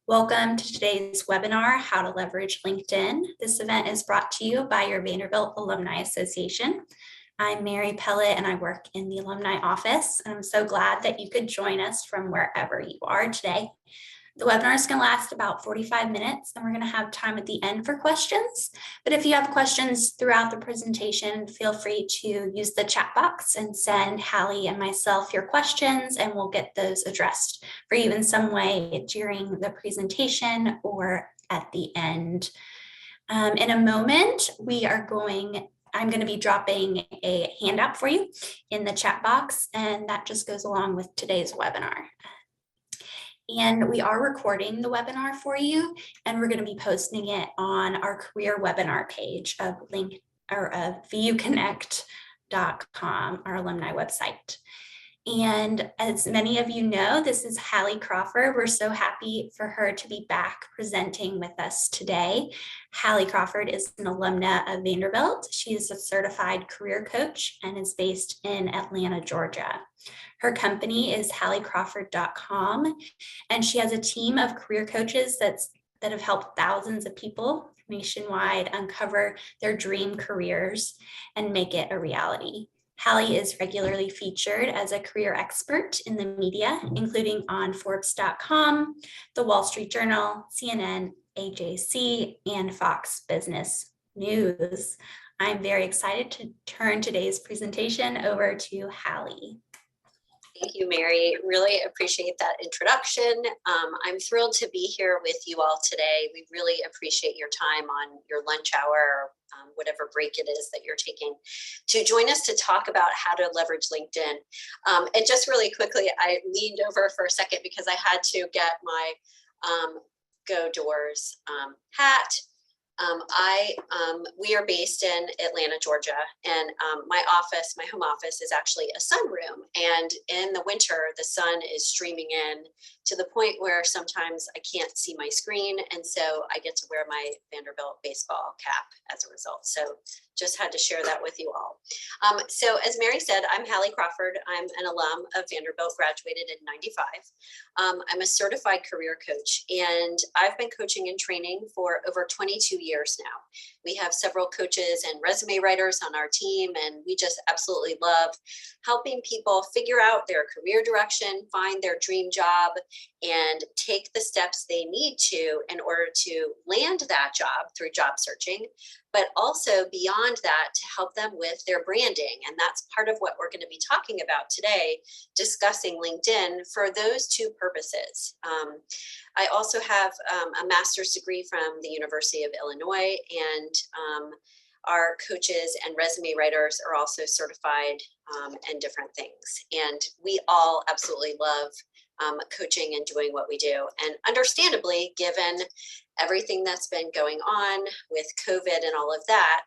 Welcome to today's webinar, How to Leverage LinkedIn. This event is brought to you by your Vanderbilt Alumni Association. I'm Mary Pellet and I work in the alumni office. And I'm so glad that you could join us from wherever you are today. The webinar is going to last about 45 minutes and we're going to have time at the end for questions. But if you have questions throughout the presentation, feel free to use the chat box and send Hallie and myself your questions and we'll get those addressed for you in some way during the presentation or at the end. In a moment, I'm going to be dropping a handout for you in the chat box, and that just goes along with today's webinar. And we are recording the webinar for you, and we're going to be posting it on our career webinar page of vuconnect.com, our alumni website. And as many of you know, this is Hallie Crawford. We're so happy for her to be back presenting with us today. Hallie Crawford is an alumna of Vanderbilt. She is a certified career coach and is based in Atlanta, Georgia. Her company is HallieCrawford.com, and she has a team of career coaches that have helped thousands of people nationwide uncover their dream careers and make it a reality. Hallie is regularly featured as a career expert in the media, including on Forbes.com, The Wall Street Journal, CNN, AJC, and Fox Business News. I'm very excited to turn today's presentation over to Hallie. Thank you, Mary. Really appreciate that introduction. I'm thrilled to be here with you all today. We really appreciate your time on your lunch hour or whatever break it is that you're taking to join us to talk about how to leverage LinkedIn. And just really quickly, I leaned over for a second because I had to get my Go Doors hat. We are based in Atlanta, Georgia, and my home office is actually a sunroom. And in the winter, the sun is streaming in to the point where sometimes I can't see my screen. And so I get to wear my Vanderbilt baseball cap as a result. So just had to share that with you all. So as Mary said, I'm Hallie Crawford. I'm an alum of Vanderbilt, graduated in '95. I'm a certified career coach, and I've been coaching and training for over 22 years now. We have several coaches and resume writers on our team, and we just absolutely love helping people figure out their career direction, find their dream job, and take the steps they need to in order to land that job through job searching, but also beyond that to help them with their branding. And that's part of what we're going to be talking about today, discussing LinkedIn for those two purposes. I also have a master's degree from the University of Illinois, and our coaches and resume writers are also certified in different things. And we all absolutely love coaching and doing what we do. And understandably, given everything that's been going on with COVID and all of that,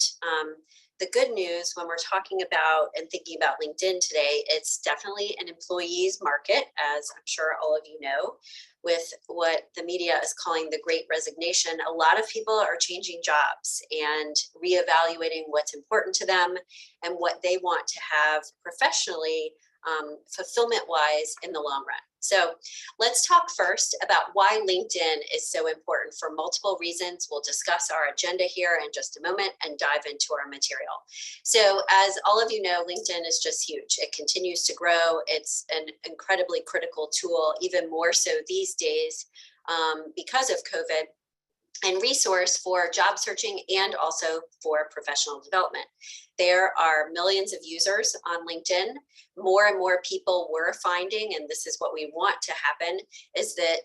the good news when we're talking about and thinking about LinkedIn today, it's definitely an employee's market, as I'm sure all of you know, with what the media is calling the Great Resignation. A lot of people are changing jobs and reevaluating what's important to them and what they want to have professionally, fulfillment-wise in the long run. So let's talk first about why LinkedIn is so important for multiple reasons. We'll discuss our agenda here in just a moment and dive into our material. So as all of you know, LinkedIn is just huge. It continues to grow. It's an incredibly critical tool, even more so these days because of COVID, and resource for job searching and also for professional development. There are millions of users on LinkedIn. More and more people we're finding, and this is what we want to happen, is that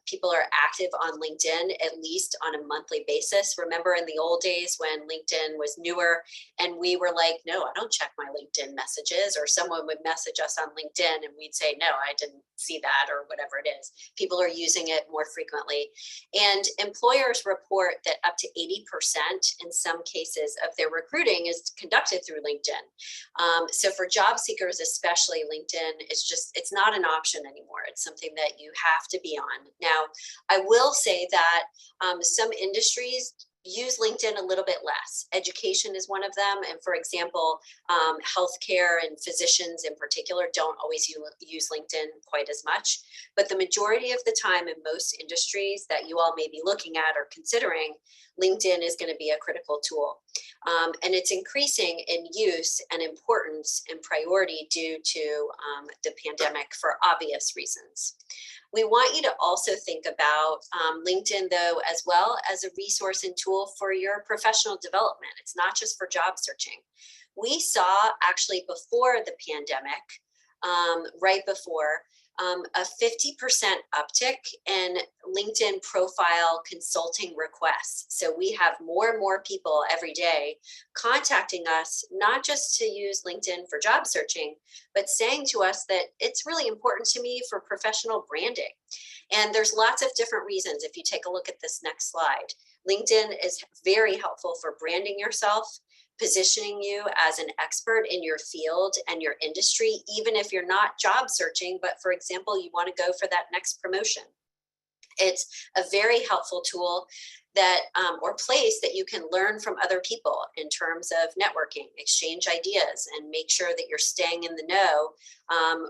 people are active on LinkedIn at least on a monthly basis. Remember in the old days when LinkedIn was newer and we were like, no, I don't check my LinkedIn messages, or someone would message us on LinkedIn and we'd say, no, I didn't see that, or whatever it is. People are using it more frequently. And employers report that up to 80% in some cases of their recruiting is conducted through LinkedIn. So for job seekers, especially, LinkedIn is it's not an option anymore. It's something that you have to be on. Now, I will say that some industries use LinkedIn a little bit less. Education is one of them. And for example, healthcare and physicians in particular don't always use LinkedIn quite as much. But the majority of the time in most industries that you all may be looking at or considering, LinkedIn is going to be a critical tool. And it's increasing in use and importance and priority due to the pandemic for obvious reasons. We want you to also think about LinkedIn, though, as well as a resource and tool for your professional development. It's not just for job searching. We saw actually before the pandemic, right before, a 50% uptick in LinkedIn profile consulting requests. So we have more and more people every day contacting us, not just to use LinkedIn for job searching, but saying to us that it's really important to me for professional branding. And there's lots of different reasons. If you take a look at this next slide, LinkedIn is very helpful for branding yourself, positioning you as an expert in your field and your industry, even if you're not job searching, but for example, you want to go for that next promotion. It's a very helpful tool that or place that you can learn from other people in terms of networking, exchange ideas, and make sure that you're staying in the know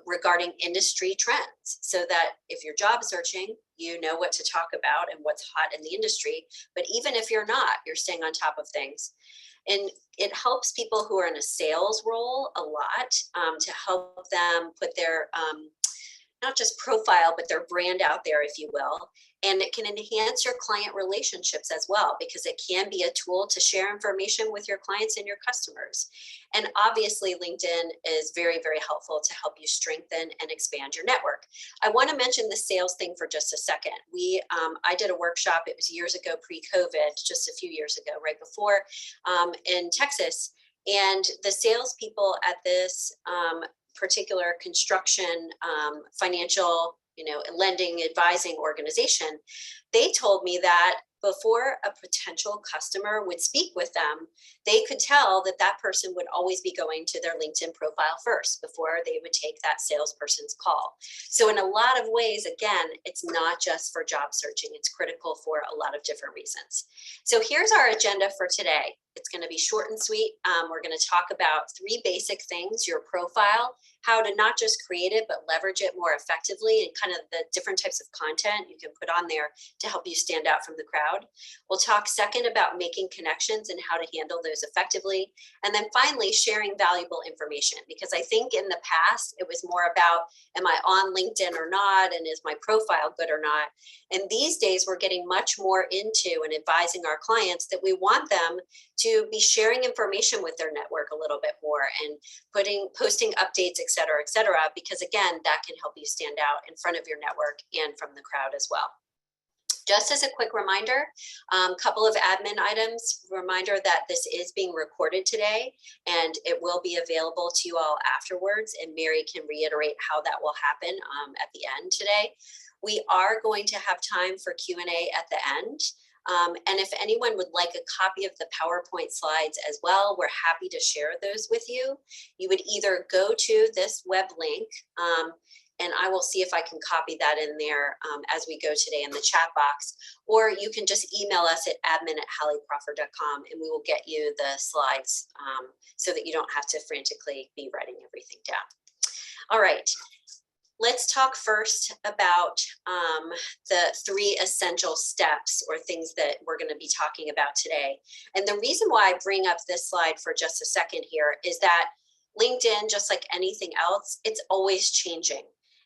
regarding industry trends, so that if you're job searching, you know what to talk about and what's hot in the industry. But even if you're not, you're staying on top of things. And it helps people who are in a sales role a lot to help them put their not just profile, but their brand out there, if you will. And it can enhance your client relationships as well, because it can be a tool to share information with your clients and your customers. And obviously, LinkedIn is very, very helpful to help you strengthen and expand your network. I want to mention the sales thing for just a second. I did a workshop, it was years ago, pre-COVID, just a few years ago, right before, in Texas. And the salespeople at this particular construction, financial, lending, advising organization, they told me that before a potential customer would speak with them, they could tell that that person would always be going to their LinkedIn profile first before they would take that salesperson's call. So in a lot of ways, again, it's not just for job searching, it's critical for a lot of different reasons. So here's our agenda for today. It's going to be short and sweet. We're going to talk about 3 basic things: your profile, how to not just create it, but leverage it more effectively, and kind of the different types of content you can put on there to help you stand out from the crowd. We'll talk second about making connections and how to handle those effectively. And then finally, sharing valuable information, because I think in the past, it was more about, am I on LinkedIn or not? And is my profile good or not? And these days, we're getting much more into and advising our clients that we want them to be sharing information with their network a little bit more and posting updates, et cetera, because again, that can help you stand out in front of your network and from the crowd as well. Just as a quick reminder, couple of admin items. Reminder that this is being recorded today and it will be available to you all afterwards, and Mary can reiterate how that will happen at the end today. We are going to have time for Q&A at the end. And if anyone would like a copy of the PowerPoint slides as well, we're happy to share those with you. You would either go to this web link, and I will see if I can copy that in there as we go today in the chat box, or you can just email us at admin@halliecrawford.com and we will get you the slides so that you don't have to frantically be writing everything down. All right. Let's talk first about the 3 essential steps or things that we're going to be talking about today. And the reason why I bring up this slide for just a second here is that LinkedIn, just like anything else, it's always changing.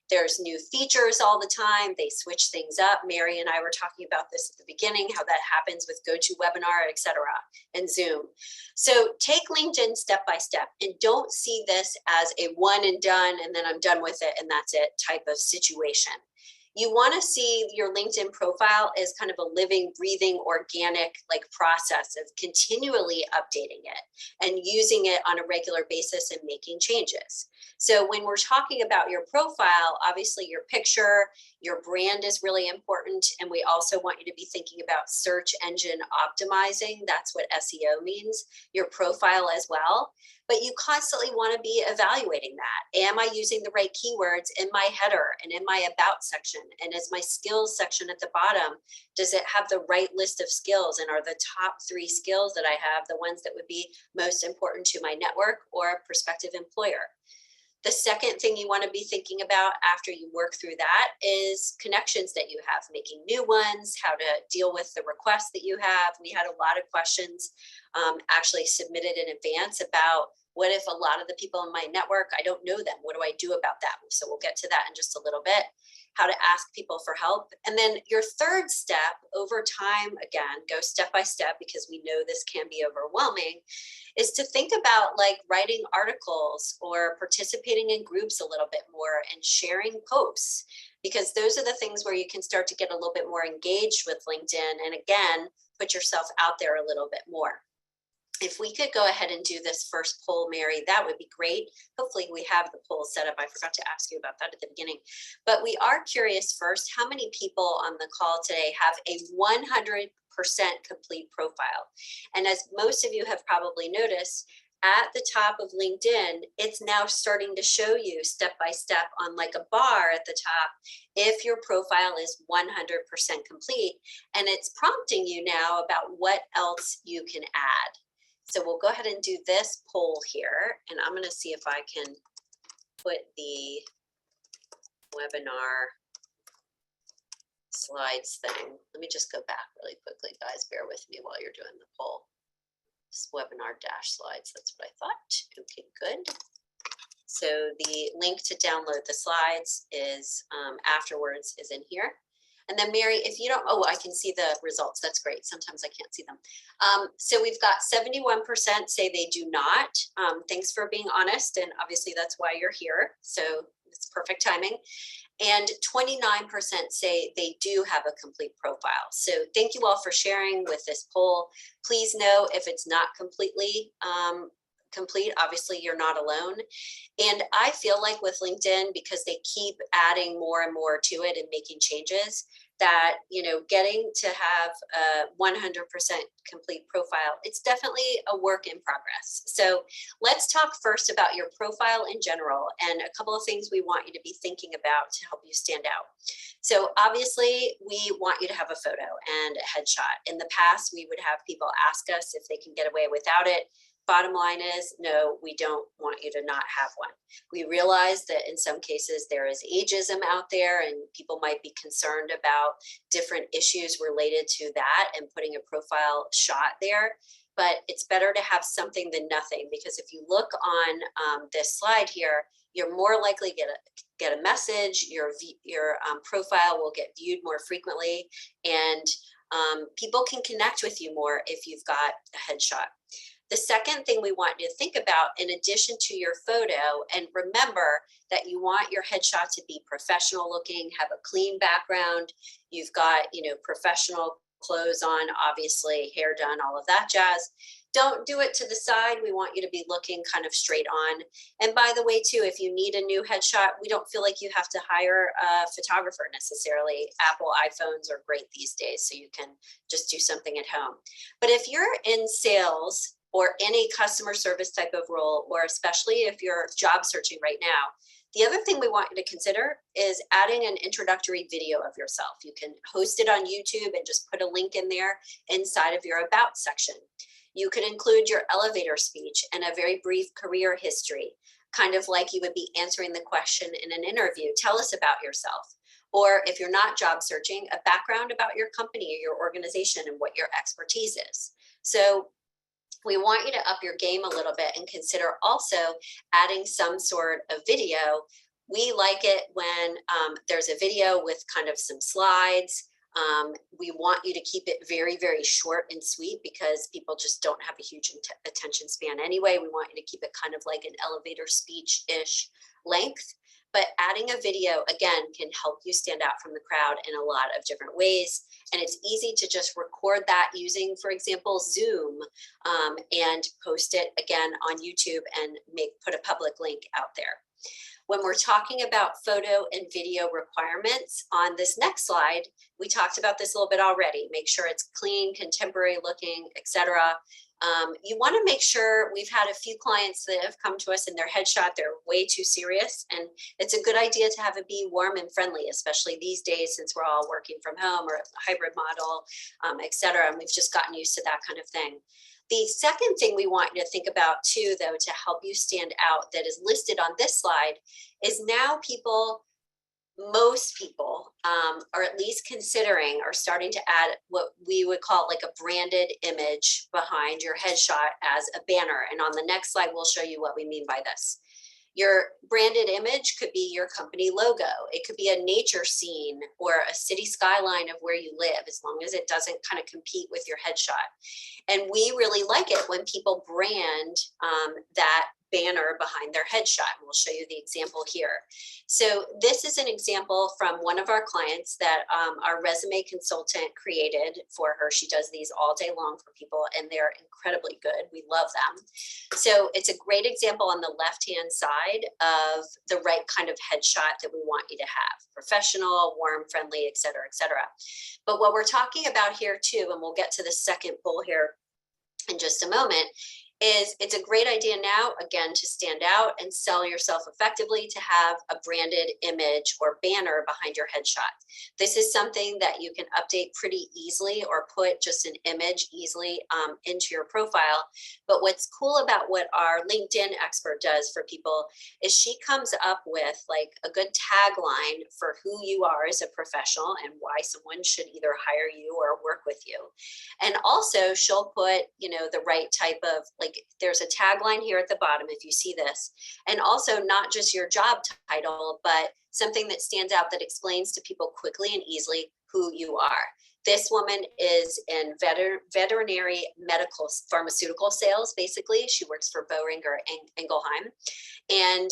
There's new features all the time. They switch things up. Mary and I were talking about this at the beginning, how that happens with GoToWebinar, et cetera, and Zoom. So take LinkedIn step by step and don't see this as a one and done, and then I'm done with it and that's it type of situation. You want to see your LinkedIn profile as kind of a living, breathing, organic process of continually updating it and using it on a regular basis and making changes. So when we're talking about your profile, obviously your picture, Your brand is really important. And we also want you to be thinking about search engine optimizing. That's what SEO means, your profile as well. But you constantly want to be evaluating that. Am I using the right keywords in my header and in my about section? And is my skills section at the bottom, does it have the right list of skills? And are the top 3 skills that I have the ones that would be most important to my network or prospective employer? The second thing you want to be thinking about after you work through that is connections that you have, making new ones, how to deal with the requests that you have. We had a lot of questions actually submitted in advance about what if a lot of the people in my network, I don't know them. What do I do about that? So we'll get to that in just a little bit, how to ask people for help. And then your third step over time, again, go step by step because we know this can be overwhelming, is to think about like writing articles or participating in groups a little bit more and sharing posts, because those are the things where you can start to get a little bit more engaged with LinkedIn and again, put yourself out there a little bit more. If we could go ahead and do this first poll, Mary, that would be great. Hopefully we have the poll set up. I forgot to ask you about that at the beginning, but we are curious first, how many people on the call today have a 100% complete profile? And as most of you have probably noticed, at the top of LinkedIn, it's now starting to show you step by step on like a bar at the top if your profile is 100% complete, and it's prompting you now about what else you can add. So we'll go ahead and do this poll here, and I'm going to see if I can put the webinar slides thing. Let me just go back really quickly, guys. Bear with me while you're doing the poll. This webinar dash slides, that's what I thought. Okay, good. So the link to download the slides is afterwards is in here. And then Mary, if you don't, oh, I can see the results. That's great. Sometimes I can't see them. So we've got 71% say they do not. Thanks for being honest. And obviously that's why you're here. So it's perfect timing. And 29% say they do have a complete profile. So thank you all for sharing with this poll. Please know if it's not completely complete, obviously you're not alone. And I feel like with LinkedIn, because they keep adding more and more to it and making changes, that, you know, getting to have a 100% complete profile, it's definitely a work in progress. So let's talk first about your profile in general and a couple of things we want you to be thinking about to help you stand out. So obviously we want you to have a photo and a headshot. In the past, we would have people ask us if they can get away without it. Bottom line is, no, we don't want you to not have one. We realize that in some cases there is ageism out there and people might be concerned about different issues related to that and putting a profile shot there. But it's better to have something than nothing, because if you look on this slide here, you're more likely to get a message, your profile will get viewed more frequently, and people can connect with you more if you've got a headshot. The second thing we want you to think about, in addition to your photo, and remember that you want your headshot to be professional looking, have a clean background. You've got, you know, professional clothes on, obviously hair done, all of that jazz. Don't do it to the side. We want you to be looking kind of straight on. And by the way, too, if you need a new headshot, we don't feel like you have to hire a photographer necessarily. Apple iPhones are great these days, so you can just do something at home. But if you're in sales or any customer service type of role, or especially if you're job searching right now, the other thing we want you to consider is adding an introductory video of yourself. You can host it on YouTube and just put a link in there inside of your About section. You could include your elevator speech and a very brief career history, kind of like you would be answering the question in an interview. Tell us about yourself. Or if you're not job searching, a background about your company or your organization and what your expertise is. So we want you to up your game a little bit and consider also adding some sort of video. We like it when there's a video with kind of some slides. We want you to keep it very, very short and sweet because people just don't have a huge attention span anyway. We want you to keep it kind of like an elevator speech-ish length. But adding a video, again, can help you stand out from the crowd in a lot of different ways. And it's easy to just record that using, for example, Zoom, and post it again on YouTube and put a public link out there. When we're talking about photo and video requirements on this next slide, we talked about this a little bit already. Make sure it's clean, contemporary looking, etc. You want to make sure. We've had a few clients that have come to us in their headshot, they're way too serious, and it's a good idea to have it be warm and friendly, especially these days since we're all working from home or a hybrid model, etc. And we've just gotten used to that kind of thing. The second thing we want you to think about too, though, to help you stand out, that is listed on this slide, is now most people are at least considering or starting to add what we would call like a branded image behind your headshot as a banner. And on the next slide, we'll show you what we mean by this. Your branded image could be your company logo. It could be a nature scene or a city skyline of where you live, as long as it doesn't kind of compete with your headshot. And we really like it when people brand that banner behind their headshot. And we'll show you the example here. So this is an example from one of our clients that our resume consultant created for her. She does these all day long for people, and they're incredibly good. We love them. So it's a great example on the left-hand side of the right kind of headshot that we want you to have: professional, warm, friendly, et cetera, et cetera. But what we're talking about here too, and we'll get to the second bull here in just a moment, is it's a great idea now, again, to stand out and sell yourself effectively, to have a branded image or banner behind your headshot. This is something that you can update pretty easily or put just an image easily into your profile. But what's cool about what our LinkedIn expert does for people is she comes up with like a good tagline for who you are as a professional and why someone should either hire you or work with you. And also she'll put, the right type of, like, there's a tagline here at the bottom if you see this, and also not just your job title, but something that stands out that explains to people quickly and easily who you are. This woman is in veterinary medical pharmaceutical sales. Basically, she works for Boehringer Ingelheim. And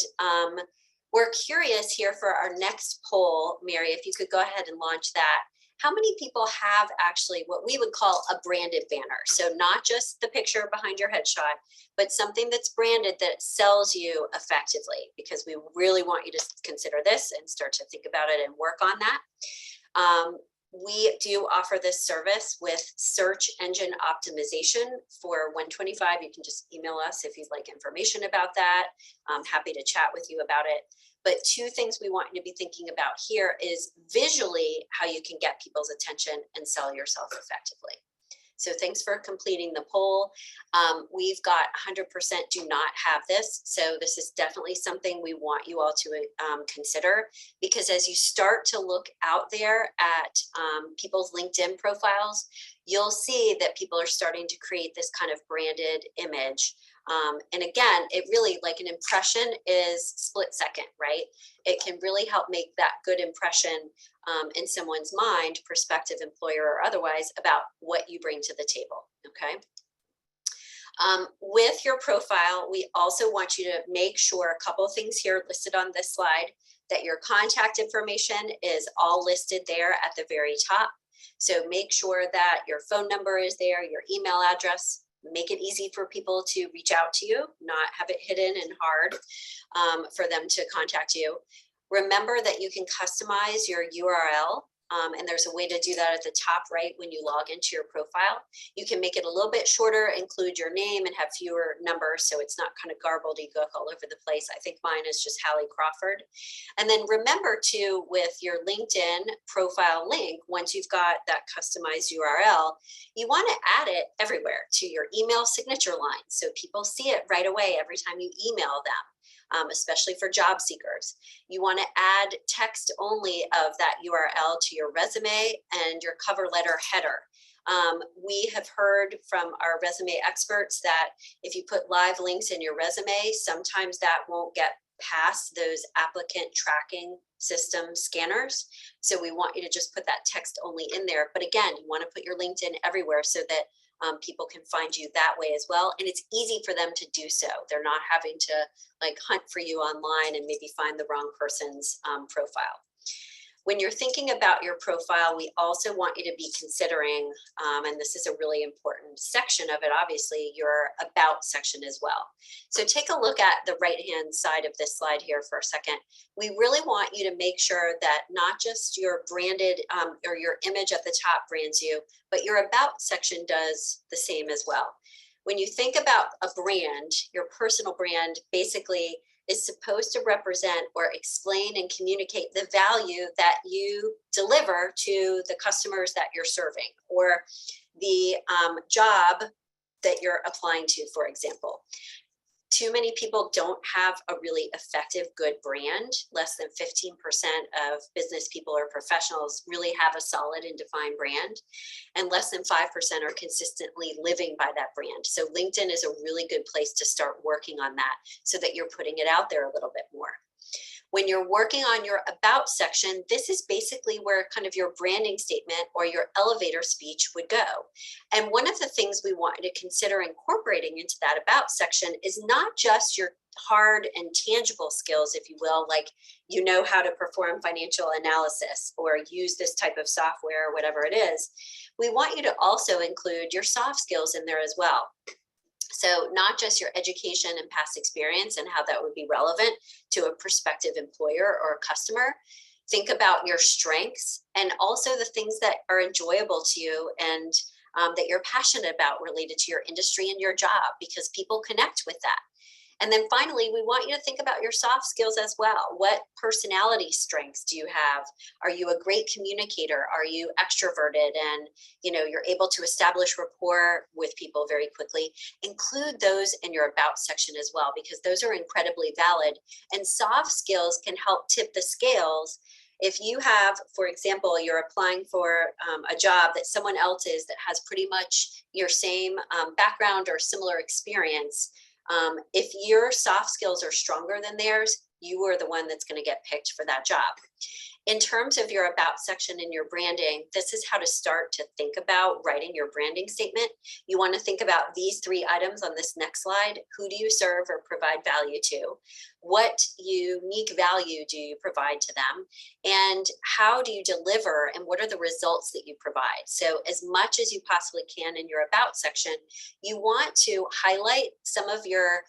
we're curious here for our next poll, Mary, if you could go ahead and launch that. How many people have actually what we would call a branded banner? So not just the picture behind your headshot, but something that's branded that sells you effectively, because we really want you to consider this and start to think about it and work on that. We do offer this service with search engine optimization for $125. You can just email us if you'd like information about that. I'm happy to chat with you about it. But two things we want you to be thinking about here is visually how you can get people's attention and sell yourself effectively. So thanks for completing the poll. We've got 100% do not have this. So this is definitely something we want you all to consider, because as you start to look out there at people's LinkedIn profiles, you'll see that people are starting to create this kind of branded image. And again, it really, like, an impression is split second, right? It can really help make that good impression in someone's mind, prospective employer or otherwise, about what you bring to the table, okay? With your profile, we also want you to make sure a couple of things here listed on this slide, that your contact information is all listed there at the very top. So make sure that your phone number is there, your email address. Make it easy for people to reach out to you, not have it hidden and hard for them to contact you. Remember that you can customize your URL, and there's a way to do that at the top right when you log into your profile. You can make it a little bit shorter, include your name, and have fewer numbers so it's not kind of gobbledygook all over the place. I think mine is just Hallie Crawford. And then remember to, with your LinkedIn profile link, once you've got that customized URL, you want to add it everywhere to your email signature line so people see it right away every time you email them. Especially for job seekers. You want to add text only of that URL to your resume and your cover letter header. We have heard from our resume experts that if you put live links in your resume, sometimes that won't get past those applicant tracking system scanners. So we want you to just put that text only in there. But again, you want to put your LinkedIn everywhere so that people can find you that way as well. And it's easy for them to do so. They're not having to hunt for you online and maybe find the wrong person's profile. When you're thinking about your profile, we also want you to be considering, and this is a really important section of it, obviously, your about section as well. So take a look at the right-hand side of this slide here for a second. We really want you to make sure that not just your branded or your image at the top brands you, but your about section does the same as well. When you think about a brand, your personal brand basically is supposed to represent or explain and communicate the value that you deliver to the customers that you're serving, or the job that you're applying to, for example. Too many people don't have a really effective, good brand. Less than 15% of business people or professionals really have a solid and defined brand, and less than 5% are consistently living by that brand. So LinkedIn is a really good place to start working on that so that you're putting it out there a little bit more. When you're working on your about section, this is basically where kind of your branding statement or your elevator speech would go. And one of the things we want you to consider incorporating into that about section is not just your hard and tangible skills, if you will, like you know how to perform financial analysis or use this type of software or whatever it is. We want you to also include your soft skills in there as well. So not just your education and past experience and how that would be relevant to a prospective employer or a customer. Think about your strengths and also the things that are enjoyable to you and that you're passionate about related to your industry and your job, because people connect with that. And then finally, we want you to think about your soft skills as well. What personality strengths do you have? Are you a great communicator? Are you extroverted and you're able to establish rapport with people very quickly? Include those in your about section as well, because those are incredibly valid. And soft skills can help tip the scales. If you have, for example, you're applying for a job that someone else is that has pretty much your same background or similar experience, if your soft skills are stronger than theirs, you are the one that's going to get picked for that job. In terms of your about section and your branding, this is how to start to think about writing your branding statement. You want to think about these 3 items on this next slide. Who do you serve or provide value to? What unique value do you provide to them? And how do you deliver, and what are the results that you provide? So as much as you possibly can in your about section, you want to highlight some of your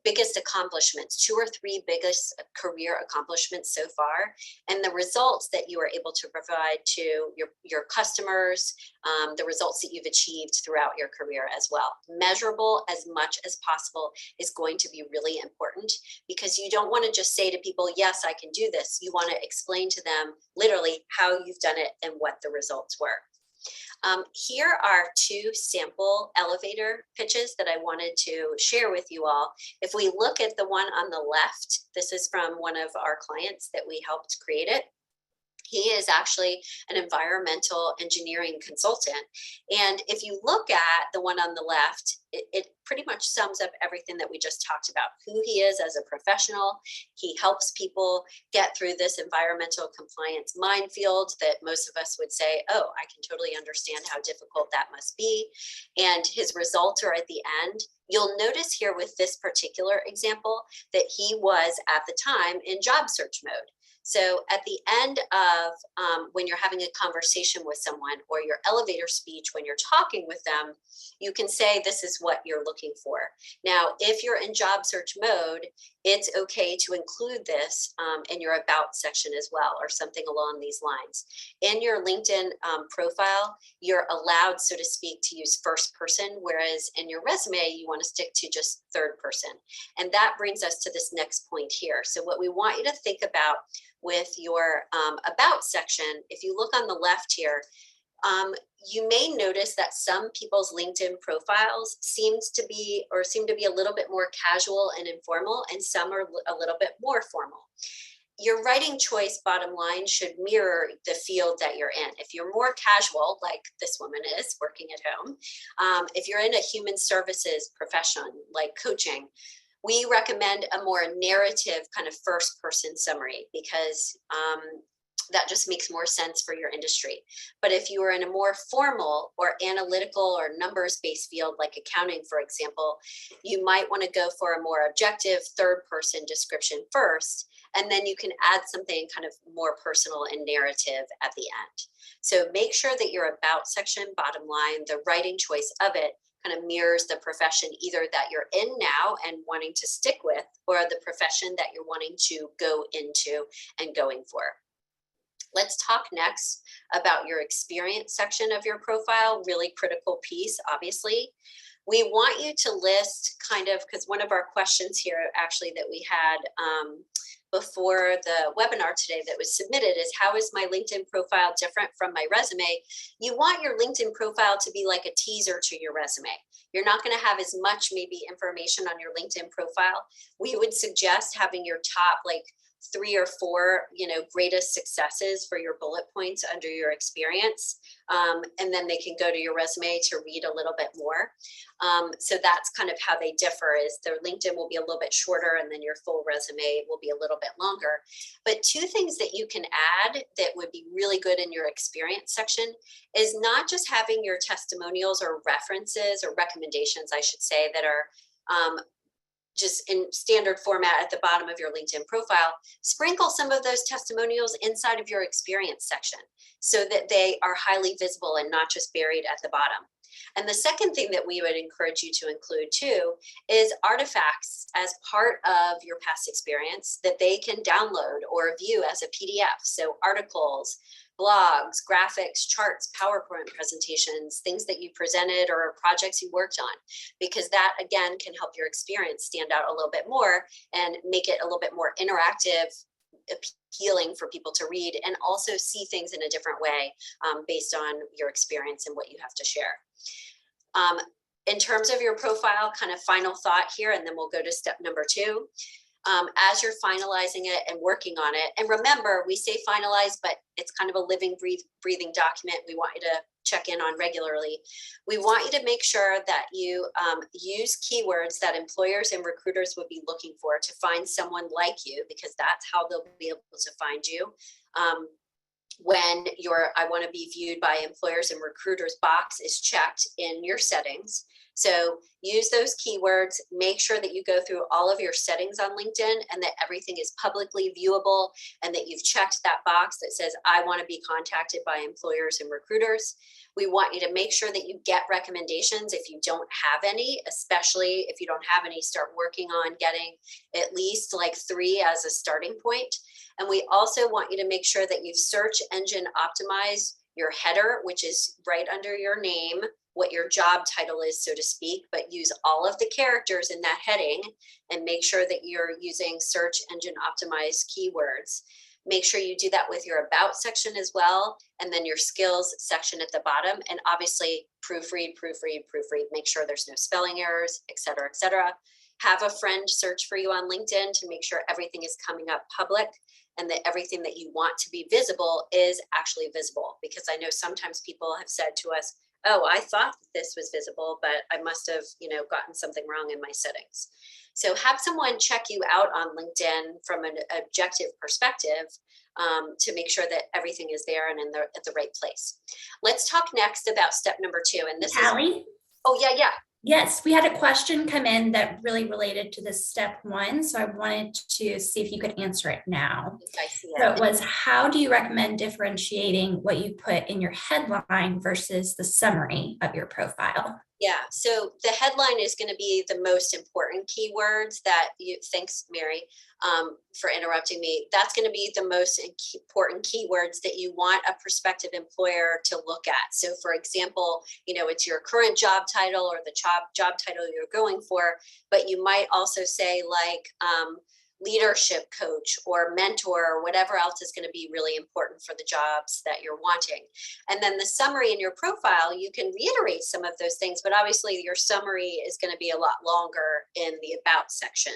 biggest accomplishments, 2 or 3 biggest career accomplishments so far, and the results that you are able to provide to your customers, the results that you've achieved throughout your career as well. Measurable as much as possible is going to be really important, because you don't want to just say to people, yes, I can do this. You want to explain to them literally how you've done it and what the results were. Here are 2 sample elevator pitches that I wanted to share with you all. If we look at the one on the left, this is from one of our clients that we helped create it. He is actually an environmental engineering consultant. And if you look at the one on the left, it pretty much sums up everything that we just talked about. Who he is as a professional. He helps people get through this environmental compliance minefield that most of us would say, oh, I can totally understand how difficult that must be. And his results are at the end. You'll notice here with this particular example that he was at the time in job search mode. So at the end of when you're having a conversation with someone, or your elevator speech when you're talking with them, you can say this is what you're looking for. Now, if you're in job search mode, it's okay to include this in your about section as well, or something along these lines. In your LinkedIn profile, you're allowed, so to speak, to use first person, whereas in your resume, you want to stick to just third person. And that brings us to this next point here. So what we want you to think about with your about section, if you look on the left here, you may notice that some people's LinkedIn profiles seem to be a little bit more casual and informal, and some are a little bit more formal. Your writing choice, bottom line, should mirror the field that you're in. If you're more casual, like this woman is working at home, if you're in a human services profession like coaching, we recommend a more narrative kind of first person summary, because that just makes more sense for your industry. But if you are in a more formal or analytical or numbers-based field like accounting, for example, you might want to go for a more objective third person description first, And then you can add something kind of more personal and narrative at the end. So make sure that your about section, bottom line, the writing choice of it kind of mirrors the profession either that you're in now and wanting to stick with, or the profession that you're wanting to go into and going for. Let's talk next about your experience section of your profile, really critical piece, obviously. We want you to list kind of, because one of our questions here actually that we had before the webinar today that was submitted is, how is my LinkedIn profile different from my resume? You want your LinkedIn profile to be like a teaser to your resume. You're not going to have as much maybe information on your LinkedIn profile. We would suggest having your top like 3 or 4, greatest successes for your bullet points under your experience. And then they can go to your resume to read a little bit more. So that's kind of how they differ, is their LinkedIn will be a little bit shorter and then your full resume will be a little bit longer. But 2 things that you can add that would be really good in your experience section is not just having your testimonials or references or recommendations, I should say, that are just in standard format at the bottom of your LinkedIn profile. Sprinkle some of those testimonials inside of your experience section so that they are highly visible and not just buried at the bottom. And the second thing that we would encourage you to include too is artifacts as part of your past experience that they can download or view as a PDF. So articles, blogs, graphics, charts, PowerPoint presentations, things that you presented or projects you worked on, because that again can help your experience stand out a little bit more and make it a little bit more interactive, appealing for people to read, and also see things in a different way based on your experience and what you have to share. In terms of your profile, kind of final thought here, and then we'll go to step number 2. As you're finalizing it and working on it, and remember, we say finalize, but it's kind of a living, breathing document we want you to check in on regularly. We want you to make sure that you use keywords that employers and recruiters would be looking for to find someone like you, because that's how they'll be able to find you. When your I want to be viewed by employers and recruiters box is checked in your settings. So use those keywords, make sure that you go through all of your settings on LinkedIn and that everything is publicly viewable and that you've checked that box that says, I want to be contacted by employers and recruiters. We want you to make sure that you get recommendations if you don't have any, especially if you don't have any, start working on getting at least like 3 as a starting point. And we also want you to make sure that you've search engine optimized your header, which is right under your name, what your job title is, so to speak, but use all of the characters in that heading and make sure that you're using search engine optimized keywords. Make sure you do that with your about section as well, and then your skills section at the bottom. And obviously proofread, make sure there's no spelling errors, et cetera, et cetera. Have a friend search for you on LinkedIn to make sure everything is coming up public and that everything that you want to be visible is actually visible. Because I know sometimes people have said to us, oh, I thought this was visible, but I must have, gotten something wrong in my settings. So have someone check you out on LinkedIn from an objective perspective to make sure that everything is there and at the right place. Let's talk next about step number 2. And this Hallie? is, oh yeah. Yes, we had a question come in that really related to this step 1. So I wanted to see if you could answer it now. I see it. So it was, how do you recommend differentiating what you put in your headline versus the summary of your profile? Yeah, so the headline is going to be the most important keywords that you, thanks Mary for interrupting me. That's going to be the most important keywords that you want a prospective employer to look at. So for example, it's your current job title or the job title you're going for, but you might also say like, leadership coach or mentor or whatever else is going to be really important for the jobs that you're wanting. And then the summary in your profile, you can reiterate some of those things, but obviously your summary is going to be a lot longer in the about section.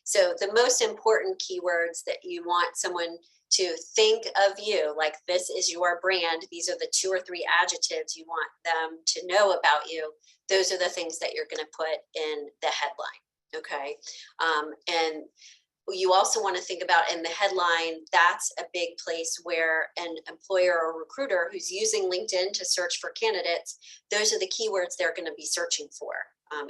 So the most important keywords that you want someone to think of you, like this is your brand, these are the 2 or 3 adjectives you want them to know about you. Those are the things that you're going to put in the headline. Okay. And you also want to think about in the headline, that's a big place where an employer or recruiter who's using LinkedIn to search for candidates, those are the keywords they're going to be searching for.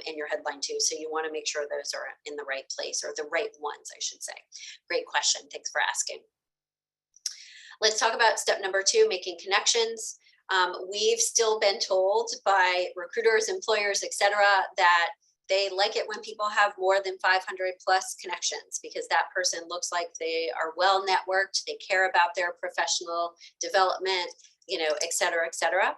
in your headline too. So you want to make sure those are in the right place, or the right ones, I should say. Great question. Thanks for asking. Let's talk about step number 2, making connections. We've still been told by recruiters, employers, etc., that they like it when people have more than 500 plus connections, because that person looks like they are well networked, they care about their professional development, et cetera, et cetera.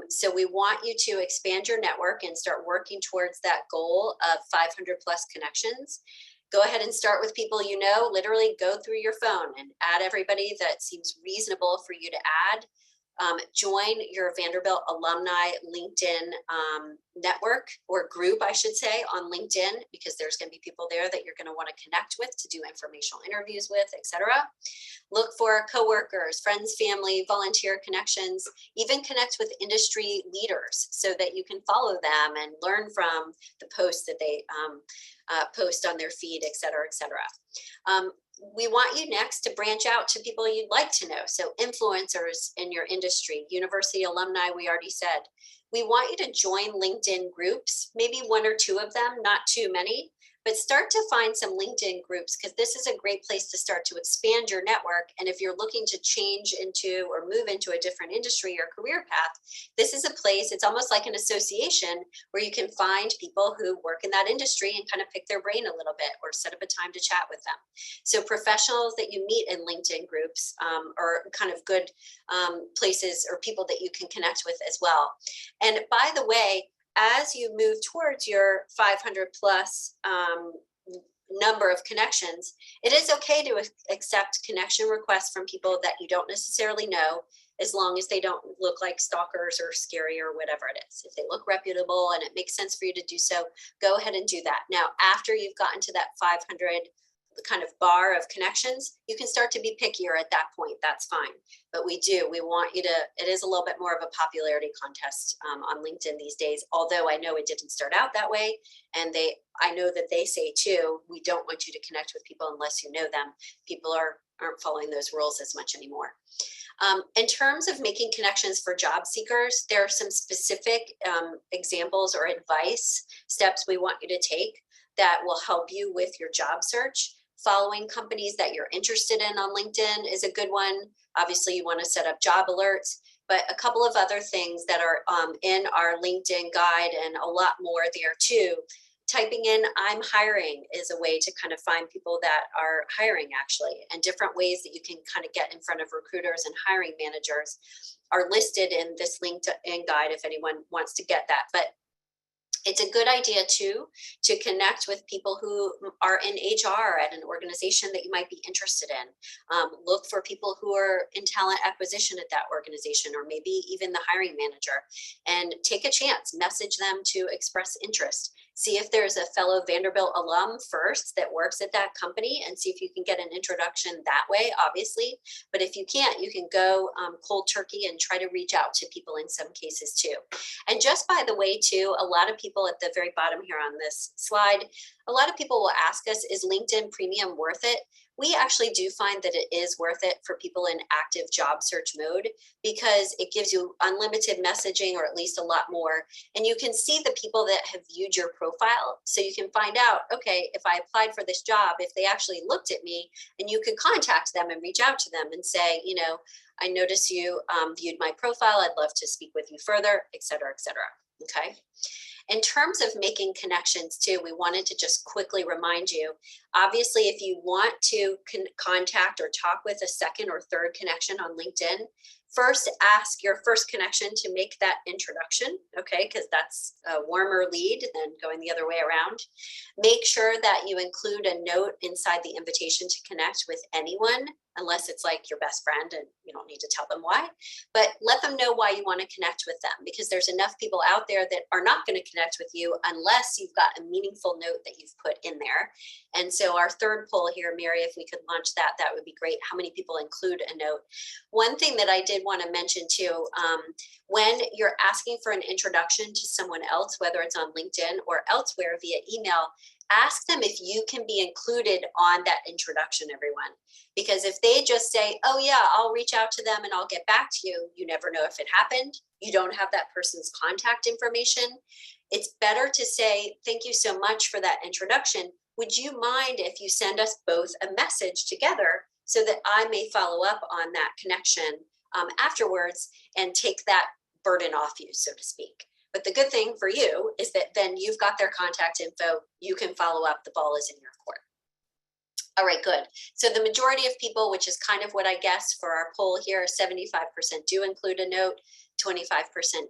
So we want you to expand your network and start working towards that goal of 500 plus connections. Go ahead and start with people you know. Literally go through your phone and add everybody that seems reasonable for you to add. Join your Vanderbilt alumni LinkedIn network, or group, I should say, on LinkedIn, because there's going to be people there that you're going to want to connect with to do informational interviews with, etc. Look for coworkers, friends, family, volunteer connections, even connect with industry leaders so that you can follow them and learn from the posts that they post on their feed, etc., etc. We want you next to branch out to people you'd like to know. So influencers in your industry, university alumni, we already said. We want you to join LinkedIn groups, maybe 1 or 2 of them, not too many, but start to find some LinkedIn groups, because this is a great place to start to expand your network. And if you're looking to change into or move into a different industry or career path, this is a place, it's almost like an association where you can find people who work in that industry and kind of pick their brain a little bit, or set up a time to chat with them. So professionals that you meet in LinkedIn groups are kind of good places or people that you can connect with as well. And by the way, as you move towards your 500 plus number of connections, it is okay to accept connection requests from people that you don't necessarily know, as long as they don't look like stalkers or scary or whatever it is. If they look reputable and it makes sense for you to do so, go ahead and do that. Now, after you've gotten to that 500 kind of bar of connections, you can start to be pickier at that point. That's fine. But we want you to, it is a little bit more of a popularity contest on LinkedIn these days, although I know it didn't start out that way. And I know that they say too, we don't want you to connect with people unless you know them. People aren't following those rules as much anymore. In terms of making connections for job seekers, there are some specific examples or advice steps we want you to take that will help you with your job search. Following companies that you're interested in on LinkedIn is a good one. Obviously, you want to set up job alerts, but a couple of other things that are in our LinkedIn guide, and a lot more there too. Typing in "I'm hiring" is a way to kind of find people that are hiring, actually, and different ways that you can kind of get in front of recruiters and hiring managers are listed in this LinkedIn guide if anyone wants to get that. But it's a good idea too to connect with people who are in HR at an organization that you might be interested in. Look for people who are in talent acquisition at that organization, or maybe even the hiring manager, and take a chance, message them to express interest. See if there's a fellow Vanderbilt alum first that works at that company, and see if you can get an introduction that way, obviously. But if you can't, you can go cold turkey and try to reach out to people in some cases too. And just by the way too, a lot of people at the very bottom here on this slide, a lot of people will ask us, is LinkedIn Premium worth it? We actually do find that it is worth it for people in active job search mode, because it gives you unlimited messaging, or at least a lot more. And you can see the people that have viewed your profile. So you can find out, okay, if I applied for this job, if they actually looked at me, and you can contact them and reach out to them and say, I notice you viewed my profile. I'd love to speak with you further, et cetera, et cetera. Okay. In terms of making connections too, we wanted to just quickly remind you, obviously, if you want to contact or talk with a second or third connection on LinkedIn, first ask your first connection to make that introduction, okay? Because that's a warmer lead than going the other way around. Make sure that you include a note inside the invitation to connect with anyone, unless it's like your best friend and you don't need to tell them why, but let them know why you want to connect with them, because there's enough people out there that are not going to connect with you unless you've got a meaningful note that you've put in there. And so our third poll here, Mary, if we could launch that, that would be great. How many people include a note? One thing that I did want to mention too, when you're asking for an introduction to someone else, whether it's on LinkedIn or elsewhere via email, ask them if you can be included on that introduction, everyone. Because if they just say, oh yeah, I'll reach out to them and I'll get back to you, you never know if it happened. You don't have that person's contact information. It's better to say, thank you so much for that introduction. Would you mind if you send us both a message together so that I may follow up on that connection afterwards and take that burden off you, so to speak. But the good thing for you is that then you've got their contact info. You can follow up. The ball is in your court. All right, good. So the majority of people, which is kind of what I guess for our poll here, 75% do include a note, 25%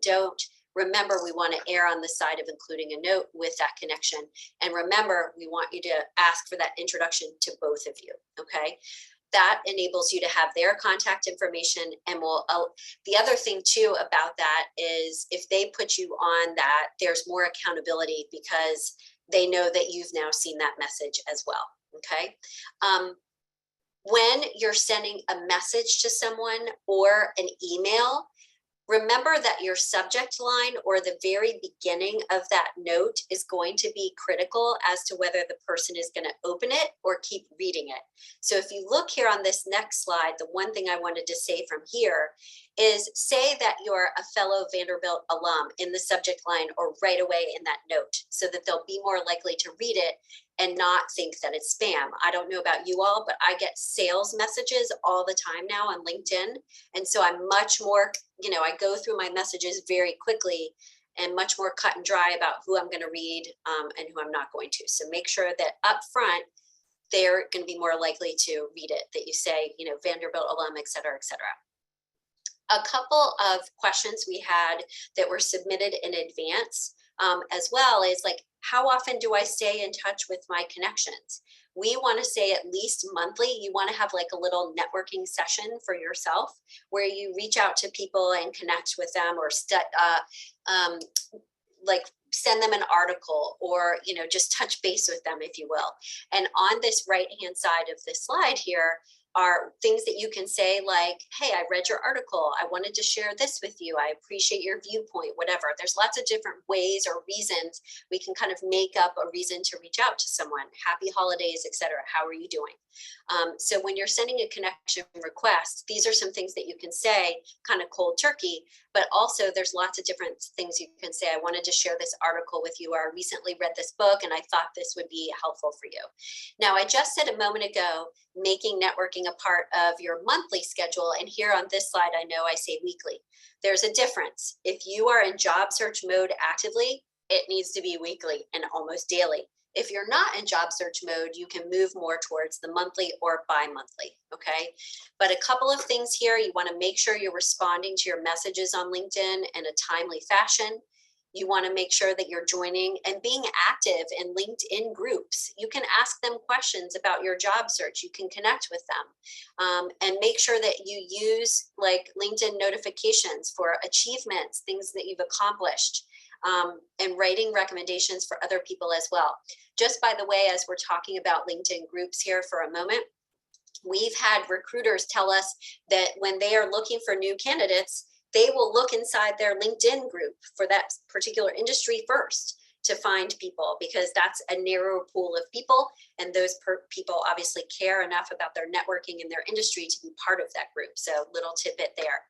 don't. Remember, we want to err on the side of including a note with that connection. And remember, we want you to ask for that introduction to both of you, okay? That enables you to have their contact information, and the other thing too about that is if they put you on that, there's more accountability because they know that you've now seen that message as well, okay? When you're sending a message to someone or an email, remember that your subject line or the very beginning of that note is going to be critical as to whether the person is going to open it or keep reading it. So if you look here on this next slide, the one thing I wanted to say from here is say that you're a fellow Vanderbilt alum in the subject line or right away in that note so that they'll be more likely to read it and not think that it's spam. I don't know about you all, but I get sales messages all the time now on LinkedIn. And so I'm much more, I go through my messages very quickly and much more cut and dry about who I'm going to read and who I'm not going to. So make sure that up front, they're going to be more likely to read it, that you say, Vanderbilt alum, et cetera, et cetera. A couple of questions we had that were submitted in advance as well is like, how often do I stay in touch with my connections? We want to say at least monthly. You want to have like a little networking session for yourself where you reach out to people and connect with them or like send them an article or, just touch base with them, if you will. And on this right-hand side of this slide here are things that you can say like, hey, I read your article. I wanted to share this with you. I appreciate your viewpoint, whatever. There's lots of different ways or reasons we can kind of make up a reason to reach out to someone. Happy holidays, etc. How are you doing? So when you're sending a connection request, these are some things that you can say kind of cold turkey, but also there's lots of different things you can say. I wanted to share this article with you, or I recently read this book and I thought this would be helpful for you. Now, I just said a moment ago, making networking a part of your monthly schedule. And here on this slide, I know I say weekly. There's a difference. If you are in job search mode actively, it needs to be weekly and almost daily. If you're not in job search mode, you can move more towards the monthly or bi-monthly, okay? But a couple of things here, you wanna make sure you're responding to your messages on LinkedIn in a timely fashion. You wanna make sure that you're joining and being active in LinkedIn groups. You can ask them questions about your job search. You can connect with them and make sure that you use like LinkedIn notifications for achievements, things that you've accomplished. And writing recommendations for other people as well. Just by the way, as we're talking about LinkedIn groups here for a moment, we've had recruiters tell us that when they are looking for new candidates, they will look inside their LinkedIn group for that particular industry first to find people, because that's a narrow pool of people. And those people obviously care enough about their networking in their industry to be part of that group. So little tidbit there.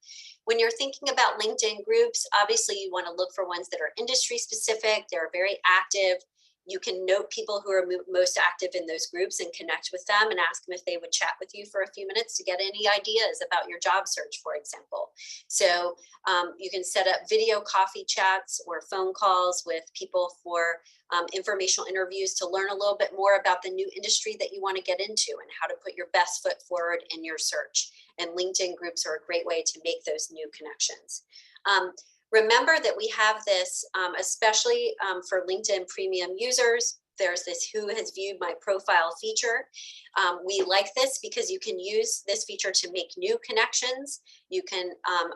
When you're thinking about LinkedIn groups, obviously you want to look for ones that are industry specific. They're very active. You can note people who are most active in those groups and connect with them and ask them if they would chat with you for a few minutes to get any ideas about your job search, for example. So you can set up video coffee chats or phone calls with people for informational interviews to learn a little bit more about the new industry that you want to get into and how to put your best foot forward in your search. And LinkedIn groups are a great way to make those new connections. Remember that we have this, especially for LinkedIn premium users, there's this who has viewed my profile feature. We like this because you can use this feature to make new connections. You can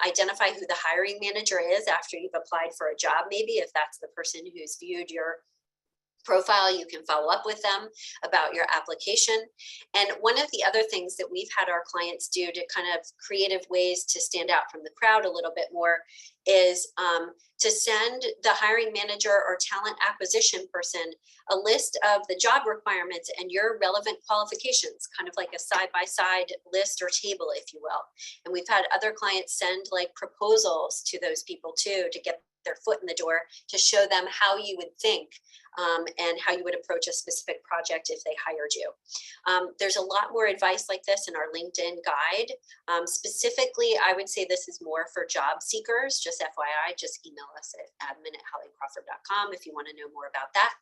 identify who the hiring manager is after you've applied for a job, maybe if that's the person who's viewed your profile. You can follow up with them about your application. And one of the other things that we've had our clients do to kind of creative ways to stand out from the crowd a little bit more is to send the hiring manager or talent acquisition person a list of the job requirements and your relevant qualifications, kind of like a side-by-side list or table, if you will. And we've had other clients send like proposals to those people too, to get their foot in the door, to show them how you would think and how you would approach a specific project if they hired you. There's a lot more advice like this in our LinkedIn guide. Specifically, I would say this is more for job seekers. Just FYI, just email us at admin@halliecrawford.com if you want to know more about that.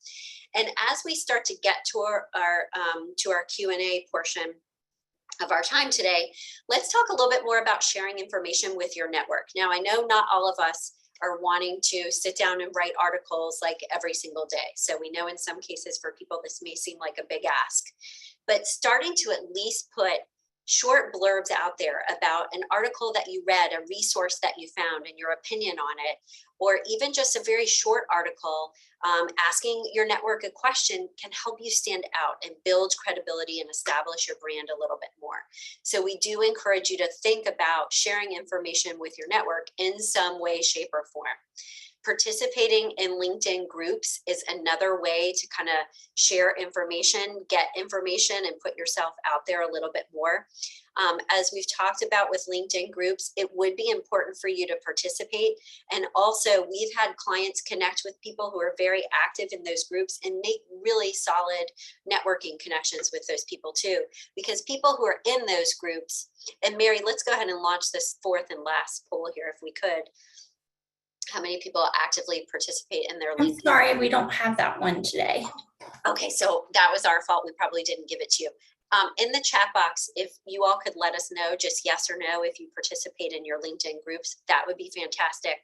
And as we start to get to our Q&A portion of our time today, let's talk a little bit more about sharing information with your network. Now, I know not all of us are wanting to sit down and write articles like every single day. So we know in some cases for people, this may seem like a big ask, but starting to at least put short blurbs out there about an article that you read, a resource that you found, and your opinion on it, or even just a very short article asking your network a question can help you stand out and build credibility and establish your brand a little bit more. So we do encourage you to think about sharing information with your network in some way, shape, or form. Participating in LinkedIn groups is another way to kind of share information, get information, and put yourself out there a little bit more. As we've talked about with LinkedIn groups, it would be important for you to participate. And also, we've had clients connect with people who are very active in those groups and make really solid networking connections with those people too. Because people who are in those groups, and Mary, let's go ahead and launch this fourth and last poll here if we could. How many people actively participate in their LinkedIn? I'm sorry, we don't have that one today. Okay, so that was our fault. We probably didn't give it to you. In the chat box, if you all could let us know just yes or no if you participate in your LinkedIn groups, that would be fantastic.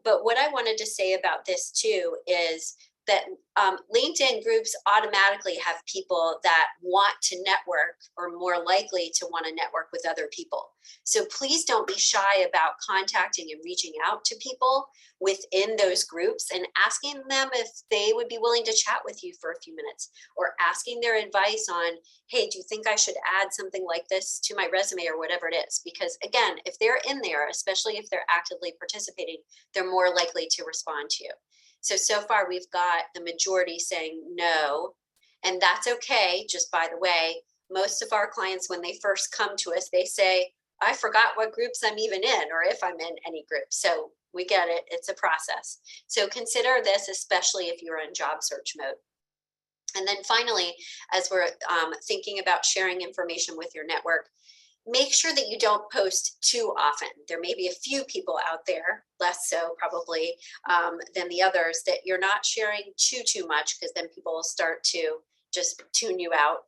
But what I wanted to say about this too is that LinkedIn groups automatically have people that want to network or more likely to want to network with other people. So please don't be shy about contacting and reaching out to people within those groups and asking them if they would be willing to chat with you for a few minutes, or asking their advice on, hey, do you think I should add something like this to my resume or whatever it is? Because again, if they're in there, especially if they're actively participating, they're more likely to respond to you. So far we've got the majority saying no, and that's okay. Just by the way, most of our clients, when they first come to us, they say, I forgot what groups I'm even in, or if I'm in any group. So we get it, it's a process. So consider this, especially if you're in job search mode. And then finally, as we're thinking about sharing information with your network, make sure that you don't post too often. There may be a few people out there, less so probably than the others, that you're not sharing too much, because then people will start to just tune you out.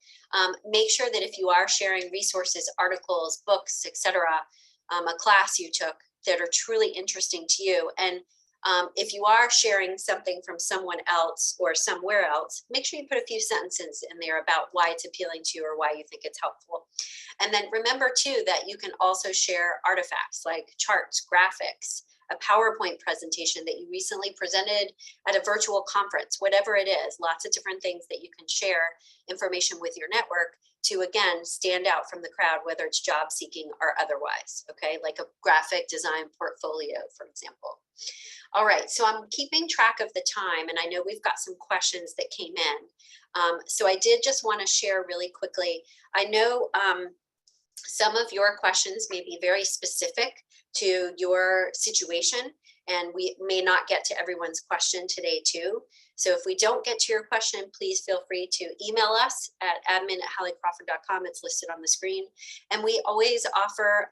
Make sure that if you are sharing resources, articles, books, etc., a class you took that are truly interesting to you, and if you are sharing something from someone else or somewhere else, make sure you put a few sentences in there about why it's appealing to you or why you think it's helpful. And then remember too that you can also share artifacts like charts, graphics, a PowerPoint presentation that you recently presented at a virtual conference, whatever it is, lots of different things that you can share information with your network to, again, stand out from the crowd, whether it's job seeking or otherwise, okay? Like a graphic design portfolio, for example. All right, so I'm keeping track of the time, and I know we've got some questions that came in. So I did just want to share really quickly. I know some of your questions may be very specific to your situation, and we may not get to everyone's question today too. So if we don't get to your question, please feel free to email us at admin@halliecrawford.com. It's listed on the screen. And we always offer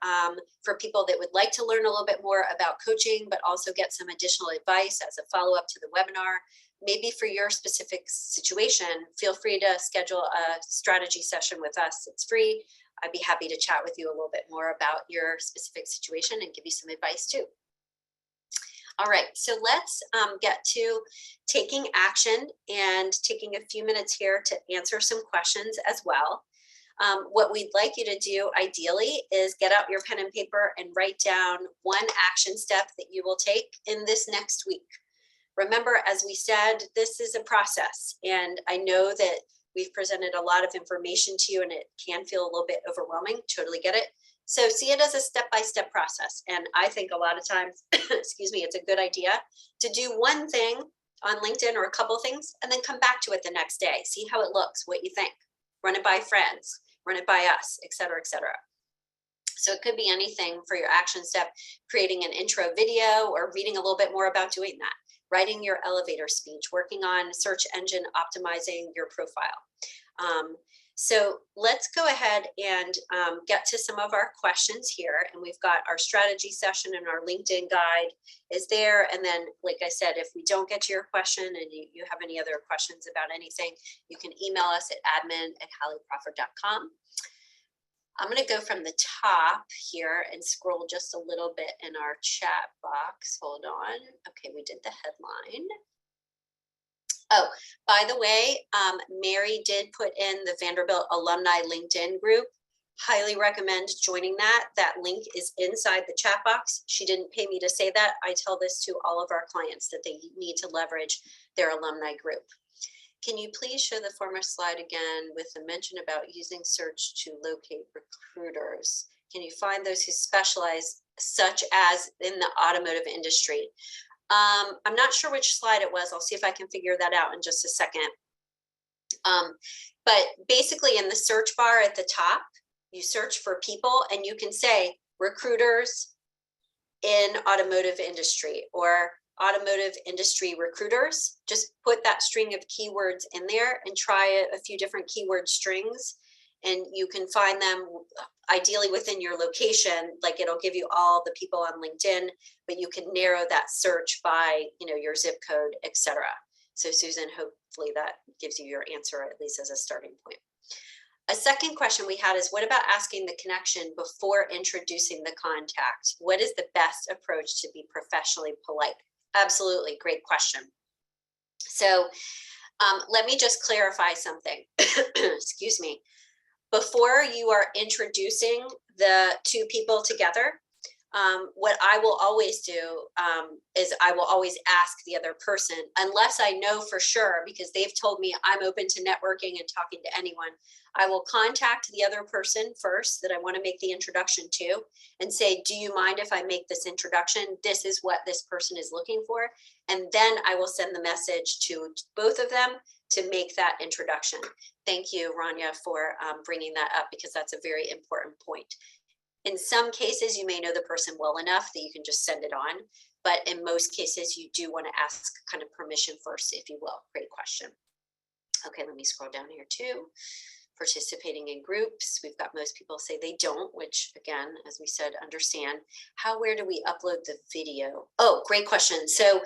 for people that would like to learn a little bit more about coaching, but also get some additional advice as a follow-up to the webinar. Maybe for your specific situation, feel free to schedule a strategy session with us. It's free. I'd be happy to chat with you a little bit more about your specific situation and give you some advice too. All right, so let's get to taking action and taking a few minutes here to answer some questions as well. What we'd like you to do ideally is get out your pen and paper and write down one action step that you will take in this next week. Remember, as we said, this is a process, and I know that we've presented a lot of information to you and it can feel a little bit overwhelming. Totally get it. So see it as a step-by-step process. And I think a lot of times, excuse me, it's a good idea to do one thing on LinkedIn or a couple things and then come back to it the next day. See how it looks, what you think. Run it by friends, run it by us, et cetera, et cetera. So it could be anything for your action step, creating an intro video or reading a little bit more about doing that, writing your elevator speech, working on search engine optimizing your profile. So let's go ahead and get to some of our questions here. And we've got our strategy session and our LinkedIn guide is there. And then, like I said, if we don't get to your question and you have any other questions about anything, you can email us at admin@halliecrawford.com. I'm going to go from the top here and scroll just a little bit in our chat box. Hold on. Okay, we did the headline. Oh, by the way, Mary did put in the Vanderbilt alumni LinkedIn group. Highly recommend joining that. That link is inside the chat box. She didn't pay me to say that. I tell this to all of our clients that they need to leverage their alumni group. Can you please show the former slide again with a mention about using search to locate recruiters? Can you find those who specialize such as in the automotive industry? I'm not sure which slide it was. I'll see if I can figure that out in just a second. But basically in the search bar at the top, you search for people and you can say recruiters in automotive industry or automotive industry recruiters. Just put that string of keywords in there and try a few different keyword strings. And you can find them ideally within your location, like it'll give you all the people on LinkedIn, but you can narrow that search by, your zip code, etc. So Susan, hopefully that gives you your answer, at least as a starting point. A second question we had is, what about asking the connection before introducing the contact? What is the best approach to be professionally polite? Absolutely, great question. So let me just clarify something. Excuse me. Before you are introducing the two people together, what I will always do is I will always ask the other person, unless I know for sure, because they've told me I'm open to networking and talking to anyone, I will contact the other person first that I want to make the introduction to and say, do you mind if I make this introduction? This is what this person is looking for. And then I will send the message to both of them to make that introduction. Thank you, Rania, for bringing that up, because that's a very important point. In some cases, you may know the person well enough that you can just send it on. But in most cases, you do want to ask kind of permission first, if you will. Great question. Okay, let me scroll down here too. Participating in groups. We've got most people say they don't, which again, as we said, understand. Where do we upload the video? Oh, great question. So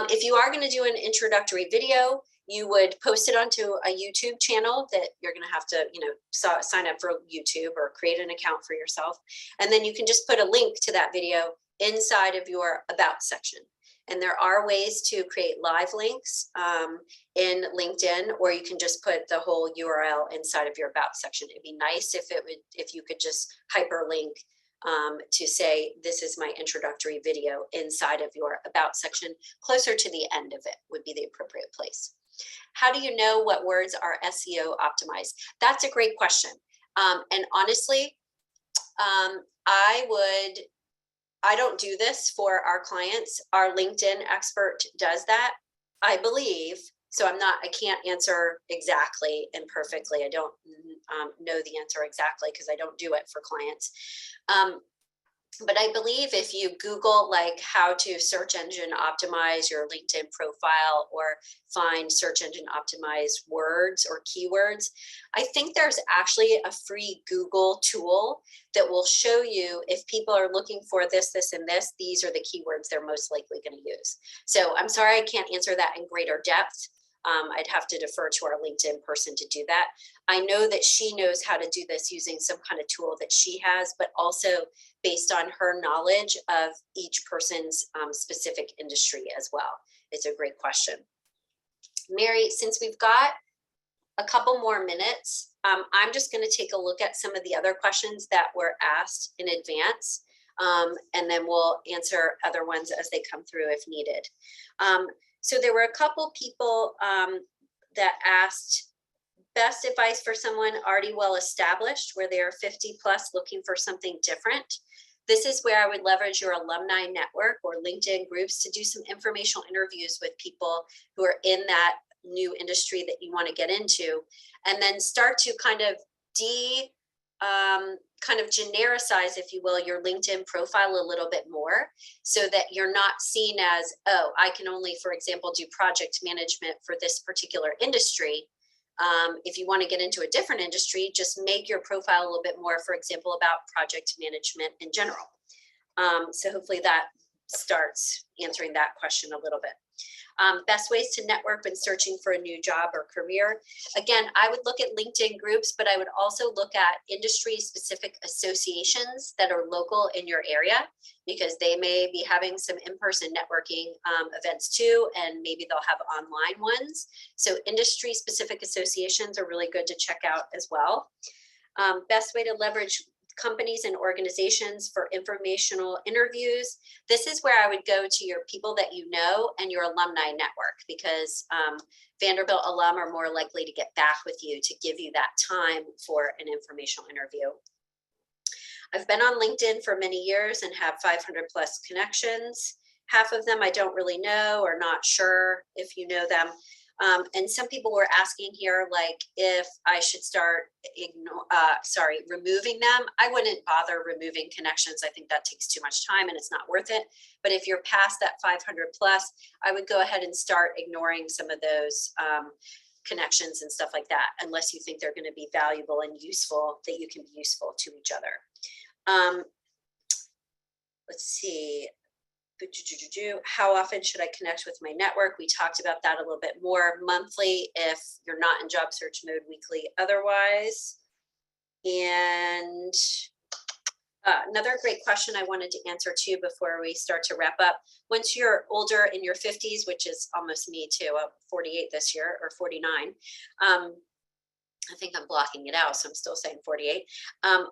if you are going to do an introductory video, you would post it onto a YouTube channel that you're going to have to, sign up for YouTube or create an account for yourself. And then you can just put a link to that video inside of your About section. And there are ways to create live links in LinkedIn, or you can just put the whole URL inside of your About section. It'd be nice if you could just hyperlink to say, this is my introductory video inside of your About section. Closer to the end of it would be the appropriate place. How do you know what words are SEO optimized? That's a great question. And honestly, I don't do this for our clients. Our LinkedIn expert does that, I believe. So I can't answer exactly and perfectly. I don't know the answer exactly because I don't do it for clients. But I believe if you Google like how to search engine optimize your LinkedIn profile or find search engine optimized words or keywords, I think there's actually a free Google tool that will show you if people are looking for this, this, and this, these are the keywords they're most likely going to use. So I'm sorry I can't answer that in greater depth. I'd have to defer to our LinkedIn person to do that. I know that she knows how to do this using some kind of tool that she has, but also based on her knowledge of each person's specific industry as well. It's a great question. Mary, since we've got a couple more minutes, I'm just going to take a look at some of the other questions that were asked in advance. And then we'll answer other ones as they come through if needed. So there were a couple people that asked best advice for someone already well established, where they're 50 plus looking for something different. This is where I would leverage your alumni network or LinkedIn groups to do some informational interviews with people who are in that new industry that you want to get into, and then start to kind of genericize, if you will, your LinkedIn profile a little bit more, so that you're not seen as, oh, I can only, for example, do project management for this particular industry. If you want to get into a different industry, just make your profile a little bit more, for example, about project management in general. So hopefully that starts answering that question a little bit. Best ways to network when searching for a new job or career. Again, I would look at LinkedIn groups, but I would also look at industry specific associations that are local in your area, because they may be having some in-person networking events too, and maybe they'll have online ones. So industry specific associations are really good to check out as well. Best way to leverage companies and organizations for informational interviews. This is where I would go to your people that you know and your alumni network, because Vanderbilt alum are more likely to get back with you to give you that time for an informational interview. I've been on LinkedIn for many years and have 500 plus connections. Half of them I don't really know or not sure if you know them. And some people were asking here, like, if I should start removing them. I wouldn't bother removing connections. I think that takes too much time and it's not worth it. But if you're past that 500 plus, I would go ahead and start ignoring some of those connections and stuff like that, unless you think they're going to be valuable and useful, that you can be useful to each other. Let's see. How often should I connect with my network? We talked about that a little bit more. Monthly if you're not in job search mode, weekly otherwise. And another great question I wanted to answer too before we start to wrap up. Once you're older, in your 50s, which is almost me too, I'm 48 this year, or 49. I think I'm blocking it out, so I'm still saying 48.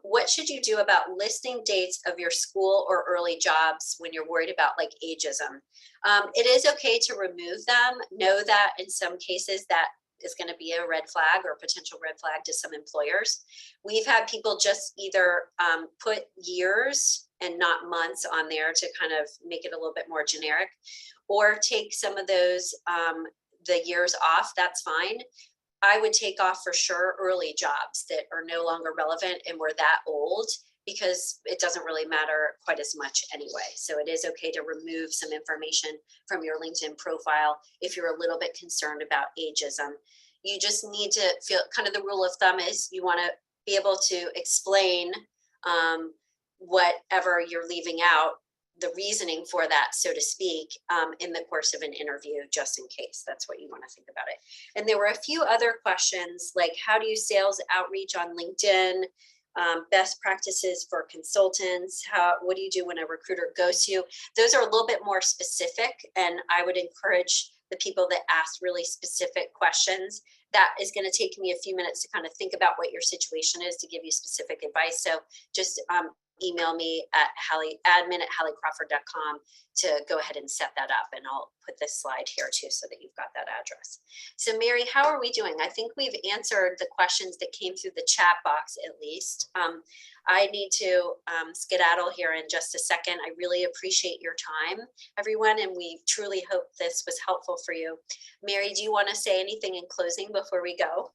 What should you do about listing dates of your school or early jobs when you're worried about like ageism? It is okay to remove them. Know that in some cases that is going to be a red flag or potential red flag to some employers. We've had people just either put years and not months on there to kind of make it a little bit more generic, or take some of those, the years off. That's fine. I would take off for sure early jobs that are no longer relevant and were that old, because it doesn't really matter quite as much anyway. So it is okay to remove some information from your LinkedIn profile if you're a little bit concerned about ageism. You just need to feel, kind of the rule of thumb is you want to be able to explain whatever you're leaving out, the reasoning for that, so to speak, in the course of an interview, just in case. That's what you want to think about it. And there were a few other questions, like how do you sales outreach on LinkedIn? Best practices for consultants. What do you do when a recruiter ghosts you? Those are a little bit more specific, and I would encourage the people that ask really specific questions. That is going to take me a few minutes to kind of think about what your situation is to give you specific advice. So just email me at admin@halliecrawford.com to go ahead and set that up. And I'll put this slide here too, so that you've got that address. So Mary, how are we doing? I think we've answered the questions that came through the chat box, at least. I need to skedaddle here in just a second. I really appreciate your time, everyone, and we truly hope this was helpful for you. Mary, do you want to say anything in closing before we go?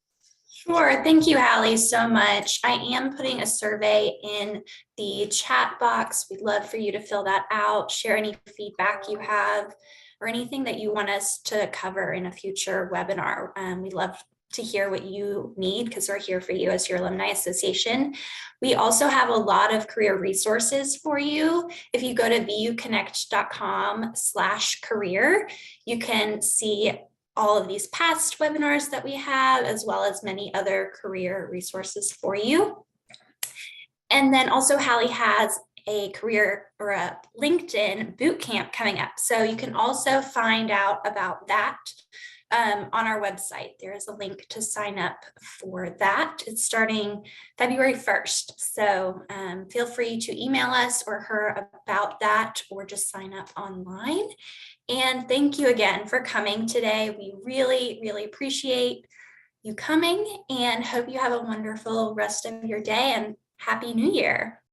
Sure. Thank you, Hallie, so much. I am putting a survey in the chat box. We'd love for you to fill that out, share any feedback you have, or anything that you want us to cover in a future webinar. We'd love to hear what you need, because we're here for you as your alumni association. We also have a lot of career resources for you. If you go to vuconnect.com/career, you can see all of these past webinars that we have, as well as many other career resources for you. And then also Hallie has a career or a LinkedIn bootcamp coming up. So you can also find out about that on our website. There is a link to sign up for that. It's starting February 1st. So feel free to email us or her about that, or just sign up online. And thank you again for coming today. We really, really appreciate you coming, and hope you have a wonderful rest of your day, and Happy New Year.